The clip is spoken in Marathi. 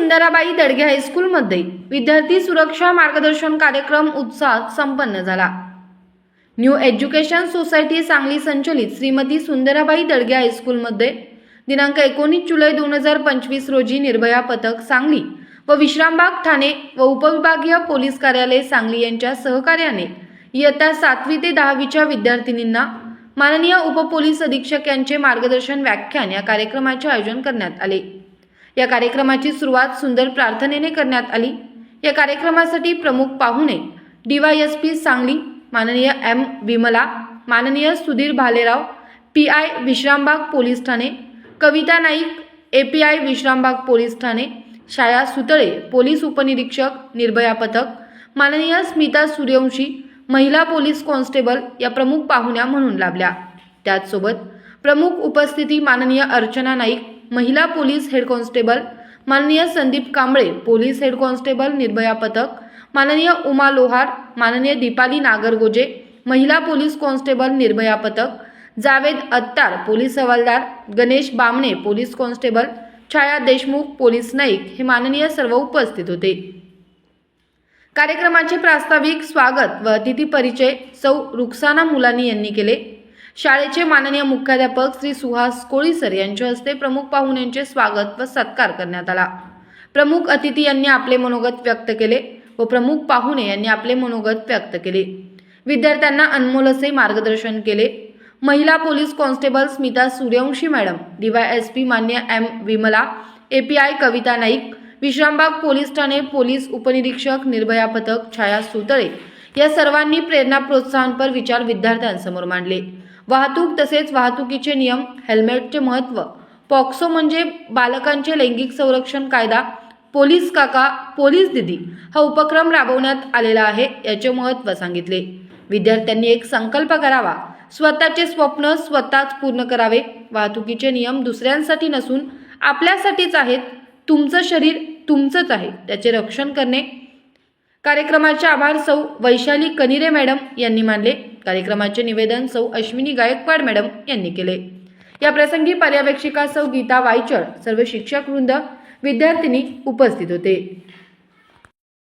सुंदराबाई दडगे हायस्कूलमध्ये विद्यार्थी सुरक्षा मार्गदर्शन कार्यक्रम उत्साहात संपन्न झाला। न्यू एज्युकेशन सोसायटी सांगली संचलित श्रीमती सुंदराबाई दडगे हायस्कूलमध्ये दिनांक 19 जुलै 2025 रोजी निर्भया पथक सांगली व विश्रामबाग ठाणे व उपविभागीय पोलीस कार्यालय सांगली यांच्या सहकार्याने इयत्ता 7वी ते 10वीच्या विद्यार्थिनींना माननीय उपपोलीस अधीक्षक यांचे मार्गदर्शन व्याख्यान या कार्यक्रमाचे आयोजन करण्यात आले। या कार्यक्रमाची सुरुवात सुंदर प्रार्थनेने करण्यात आली। या कार्यक्रमासाठी प्रमुख पाहुणे DYSP सांगली माननीय M विमला, माननीय सुधीर भालेराव, PI विश्रामबाग पोलीस ठाणे, कविता नाईक API विश्रामबाग पोलीस ठाणे, छाया सुतळे पोलीस उपनिरीक्षक निर्भया पथक, माननीय स्मिता सूर्यवंशी महिला पोलीस कॉन्स्टेबल या प्रमुख पाहुण्या म्हणून लाभल्या। त्याचसोबत प्रमुख उपस्थिती माननीय अर्चना नाईक महिला पोलीस हेड कॉन्स्टेबल, माननीय Sandeep Kamble police head constable Nirbhaya पथक, माननीय उमा लोहार, माननीय दीपाली नागरगोजे महिला पोलीस कॉन्स्टेबल निर्भया पथक, जावेद अत्तार पोलीस हवालदार, गणेश बामणे पोलीस कॉन्स्टेबल, छाया देशमुख पोलीस नाईक हे माननीय सर्व उपस्थित होते। कार्यक्रमाचे प्रास्ताविक स्वागत व अतिथी परिचय सौ रुखसाना मुलानी यांनी केले। शाळेचे माननीय मुख्याध्यापक श्री सुहास कोळीसर यांच्या हस्ते प्रमुख पाहुण्यांचे स्वागत व सत्कार करण्यात आला। प्रमुख अतिथी यांनी आपले मनोगत व्यक्त केले व प्रमुख पाहुणे यांनी आपले मनोगत व्यक्त केले। विद्यार्थ्यांना अनमोल असे मार्गदर्शन केले। महिला police constable Smita Suryavanshi madam, DYSP मान्य M विमला, API कविता नाईक, विश्रामबाग पोलीस ठाणे पोलीस उपनिरीक्षक निर्भया पथक छाया सुतळे या सर्वांनी प्रेरणा प्रोत्साहनपर विचार विद्यार्थ्यांसमोर मांडले। वाहतूक तसेच वाहतुकीचे नियम, हेल्मेटचे महत्त्व, पॉक्सो म्हणजे बालकांचे लैंगिक संरक्षण कायदा, पोलीस काका पोलीस दिदी हा उपक्रम राबवण्यात आलेला आहे याचे महत्त्व सांगितले। विद्यार्थ्यांनी एक संकल्प करावा, स्वतःचे स्वप्न स्वतःच पूर्ण करावे। वाहतुकीचे नियम दुसऱ्यांसाठी नसून आपल्यासाठीच आहेत। तुमचं शरीर तुमचंच आहे, त्याचे रक्षण करणे। कार्यक्रमाचे आभार सौ वैशाली कनिरे मॅडम यांनी मानले। कार्यक्रमाचे निवेदन सौ अश्विनी गायकवाड मॅडम यांनी केले। या प्रसंगी पर्यवेक्षिका सौ गीता वायचळ, सर्व शिक्षक वृंद, विद्यार्थिनी उपस्थित होते।